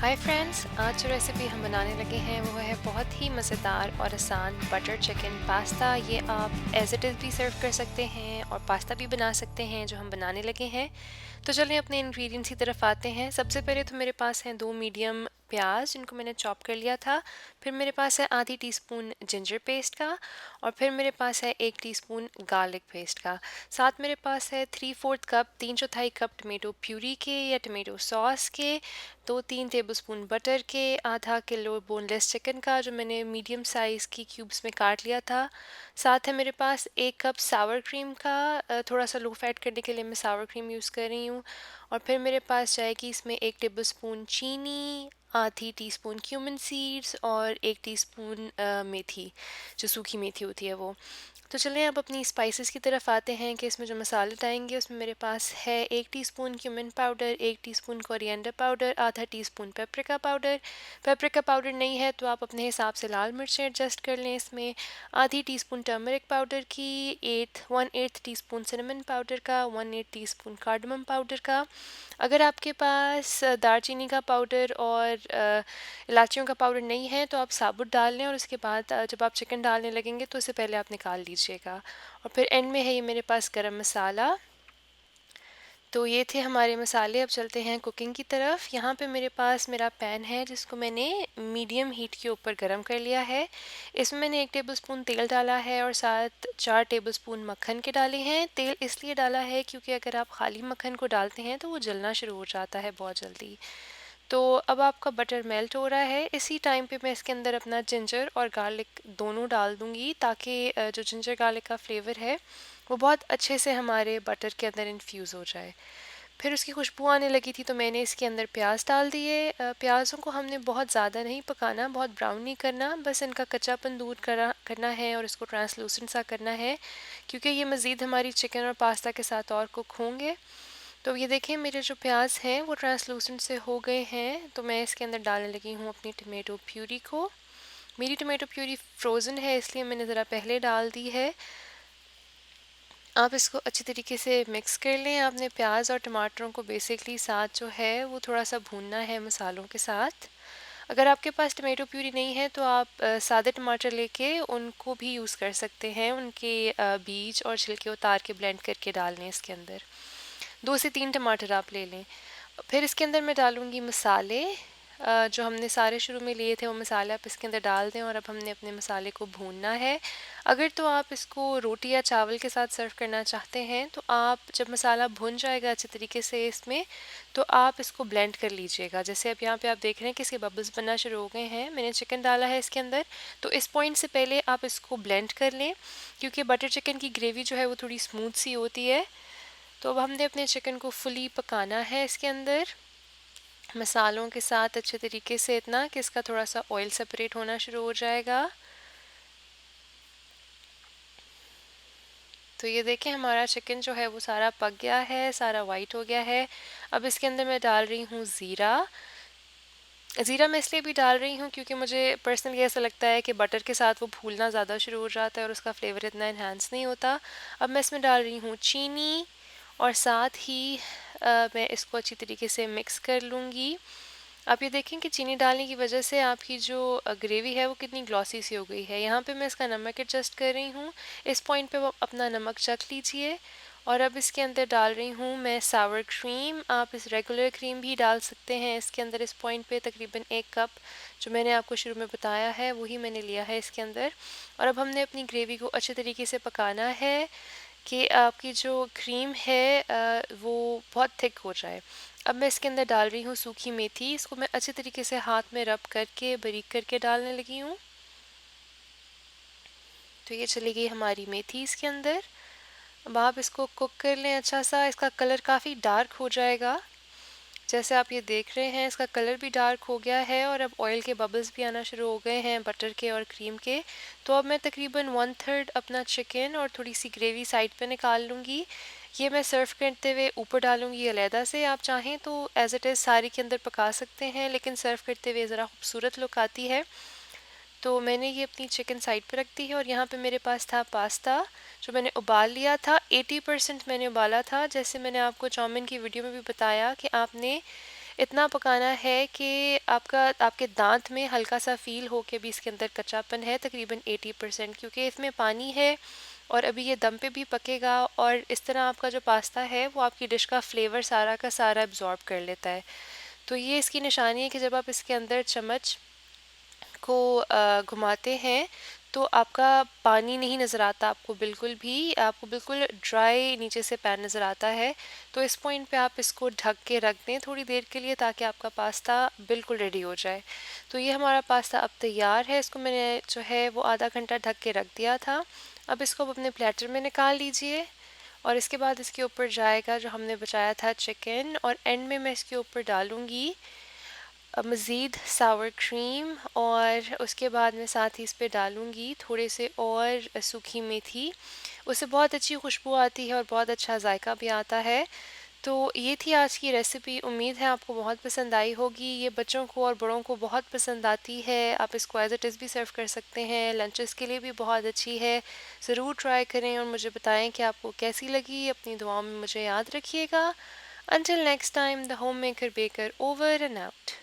Hi friends, आज जो recipe हम बनाने लगे हैं वो है बहुत ही मज़ेदार और आसान बटर चिकन पास्ता। ये आप एज इट इज़ भी सर्व कर सकते हैं और पास्ता भी बना सकते हैं जो हम बनाने लगे हैं। तो चलिए अपने इंग्रेडिएंट्स की तरफ आते हैं। सबसे पहले तो मेरे पास हैं 2 मीडियम प्याज जिनको मैंने चॉप कर लिया था। फिर मेरे पास है आधी टीस्पून जिंजर पेस्ट का और फिर मेरे पास है 1 टीस्पून गार्लिक पेस्ट का। साथ मेरे पास है 3/4 कप 3/4 कप टमेटो प्यूरी के या टमेटो सॉस के, 2-3 टेबलस्पून बटर के, आधा किलो बोनलेस चिकन का जो मैंने मीडियम साइज़ की क्यूब्स में काट लिया था। साथ है मेरे पास 1 कप सावर क्रीम का, थोड़ा सा लो फैट करने के लिए मैं सावर क्रीम यूज़ कर रही हूँ। और फिर मेरे पास जाएगी इसमें 1 टेबलस्पून चीनी, आधी टीस्पून क्यूमिन सीड्स और 1 टीस्पून मेथी, जो सूखी मेथी होती है वो। तो चलिए अब अपनी स्पाइसेस की तरफ आते हैं कि इसमें जो मसाले डालेंगे उसमें मेरे पास है 1 teaspoon cumin powder, 1 teaspoon coriander powder, आधा teaspoon paprika powder. Paprika powder नहीं है तो आप अपने हिसाब से लाल मिर्चें एडजस्ट कर लें। इसमें आधी टीस्पून टर्मरिक पाउडर की, 1/8 टीस्पून सिनेमन पाउडर का, 1/8 टीस्पून कार्डमम पाउडर का। अगर आपके पास दालचीनी का पाउडर और इलायचियों का पाउडर नहीं है तो आप साबुत डाल लें और उसके बाद जब आप चिकन डालने लगेंगे तो उससे पहले आप निकाल लीजिएगा। और फिर एंड में है ये मेरे पास गरम मसाला। तो ये थे हमारे मसाले। अब चलते हैं कुकिंग की तरफ। यहाँ पे मेरे पास मेरा पैन है जिसको मैंने मीडियम हीट के ऊपर गरम कर लिया है। इसमें मैंने 1 टेबलस्पून तेल डाला है और साथ 4 टेबलस्पून मक्खन के डाले हैं। तेल इसलिए डाला है क्योंकि अगर आप खाली मक्खन को डालते हैं तो वो जलना शुरू हो जाता है बहुत जल्दी। तो अब आपका बटर मेल्ट हो रहा है। इसी टाइम पे मैं इसके अंदर अपना जिंजर और गार्लिक दोनों डाल दूंगी ताकि जो जिंजर गार्लिक का फ्लेवर है वो बहुत अच्छे से हमारे बटर के अंदर इन्फ्यूज़ हो जाए। फिर उसकी खुशबू आने लगी थी तो मैंने इसके अंदर प्याज डाल दिए। प्याज़ों को हमने बहुत ज़्यादा नहीं पकाना, बहुत ब्राउन नहीं करना, बस इनका कच्चापन दूर करना है और इसको ट्रांसलूसेंट सा करना है क्योंकि ये मज़ीद हमारी चिकन और पास्ता के साथ और कुक होंगे। तो ये देखें मेरे जो प्याज हैं वो ट्रांसलूसेंट से हो गए हैं। तो मैं इसके अंदर डालने लगी हूँ अपनी टमेटो प्यूरी को। मेरी टमेटो प्यूरी फ्रोज़न है इसलिए मैंने ज़रा पहले डाल दी है। आप इसको अच्छी तरीके से मिक्स कर लें। आपने प्याज और टमाटरों को बेसिकली साथ जो है वो थोड़ा सा भूनना है मसालों के साथ। अगर आपके पास टमेटो प्यूरी नहीं है तो आप सादे टमाटर लेके उनको भी यूज़ कर सकते हैं। उनके बीज और छिलके उतार के ब्लेंड करके डाल लें इसके अंदर। 2 से 3 टमाटर आप ले लें। फिर इसके अंदर मैं डालूँगी मसाले। जो हमने सारे शुरू में लिए थे वो मसाले आप इसके अंदर डाल दें और अब हमने अपने मसाले को भूनना है। अगर तो आप इसको रोटी या चावल के साथ सर्व करना चाहते हैं तो आप जब मसाला भुन जाएगा अच्छे तरीके से इसमें तो आप इसको ब्लेंड कर लीजिएगा। जैसे अब यहाँ पे आप देख रहे हैं कि इसके बबल्स बनना शुरू हो गए हैं। मैंने चिकन डाला है इसके अंदर, तो इस पॉइंट से पहले आप इसको ब्लेंड कर लें क्योंकि बटर चिकन की ग्रेवी जो है वो थोड़ी स्मूथ सी होती है। तो अब हमने अपने चिकन को फुली पकाना है इसके अंदर मसालों के साथ अच्छे तरीके से, इतना कि इसका थोड़ा सा ऑयल सेपरेट होना शुरू हो जाएगा। तो ये देखें हमारा चिकन जो है वो सारा पक गया है, सारा वाइट हो गया है। अब इसके अंदर मैं डाल रही हूँ ज़ीरा। ज़ीरा मैं इसलिए भी डाल रही हूँ क्योंकि मुझे पर्सनली ऐसा लगता है कि बटर के साथ वो फूलना ज़्यादा शुरू हो जाता है और उसका फ्लेवर इतना इन्हांस नहीं होता। अब मैं इसमें डाल रही हूँ चीनी और साथ ही मैं इसको अच्छी तरीके से मिक्स कर लूँगी। आप ये देखें कि चीनी डालने की वजह से आपकी जो ग्रेवी है वो कितनी ग्लॉसी सी हो गई है। यहाँ पे मैं इसका नमक एडजस्ट कर रही हूँ। इस पॉइंट पे वो अपना नमक चख लीजिए। और अब इसके अंदर डाल रही हूँ मैं सावर क्रीम। आप इस रेगुलर क्रीम भी डाल सकते हैं इसके अंदर। इस पॉइंट पे तकरीबन 1 कप जो मैंने आपको शुरू में बताया है वही मैंने लिया है इसके अंदर। और अब हमने अपनी ग्रेवी को अच्छे तरीके से पकाना है कि आपकी जो क्रीम है वो बहुत थिक हो जाए। अब मैं इसके अंदर डाल रही हूँ सूखी मेथी। इसको मैं अच्छे तरीके से हाथ में रब करके बारीक करके डालने लगी हूँ। तो ये चली गई हमारी मेथी इसके अंदर। अब आप इसको कुक कर लें अच्छा सा। इसका कलर काफ़ी डार्क हो जाएगा। जैसे आप ये देख रहे हैं इसका कलर भी डार्क हो गया है और अब ऑयल के बबल्स भी आना शुरू हो गए हैं बटर के और क्रीम के। तो अब मैं तकरीबन 1/3 अपना चिकन और थोड़ी सी ग्रेवी साइड पे निकाल लूँगी। ये मैं सर्व करते हुए ऊपर डालूँगी अलहदा से। आप चाहें तो एज़ इट इज़ सारी के अंदर पका सकते हैं लेकिन सर्व करते हुए ज़रा खूबसूरत लुक आती है। तो मैंने ये अपनी चिकन साइड पर रख दी है और यहाँ पे मेरे पास था पास्ता जो मैंने उबाल लिया था। 80% मैंने उबाला था। जैसे मैंने आपको चाउमीन की वीडियो में भी बताया कि आपने इतना पकाना है कि आपके दांत में हल्का सा फील हो के भी इसके अंदर कच्चापन है, तकरीबन 80%, क्योंकि इसमें पानी है और अभी ये दम पे भी पकेगा। और इस तरह आपका जो पास्ता है वो आपकी डिश का फ्लेवर सारा का सारा एब्जॉर्ब कर लेता है। तो ये इसकी निशानी है कि जब आप इसके अंदर चम्मच को घुमाते हैं तो आपका पानी नहीं नज़र आता, आपको बिल्कुल भी, आपको बिल्कुल ड्राई नीचे से पैन नज़र आता है। तो इस पॉइंट पे आप इसको ढक के रख दें थोड़ी देर के लिए, ताकि आपका पास्ता बिल्कुल रेडी हो जाए। तो ये हमारा पास्ता अब तैयार है। इसको मैंने जो है वो आधा घंटा ढक के रख दिया था। अब इसको आप अपने प्लेटर में निकाल लीजिए और इसके बाद इसके ऊपर जाएगा जो हमने बचाया था चिकन, और एंड में मैं इसके ऊपर डालूँगी मज़ीद सावर क्रीम, और उसके बाद मैं साथ ही इस पे डालूँगी थोड़े से और सूखी मेथी। उससे बहुत अच्छी खुशबू आती है और बहुत अच्छा जायका भी आता है। तो ये थी आज की रेसिपी। उम्मीद है आपको बहुत पसंद आई होगी। ये बच्चों को और बड़ों को बहुत पसंद आती है। आप इसको एज इट इज़ भी सर्व कर सकते हैं, लंचेस के लिए भी बहुत अच्छी है। ज़रूर ट्राई करें और मुझे बताएं कि आपको कैसी लगी। अपनी दुआओं में मुझे याद रखिएगा। Until next time, the homemaker baker over and out.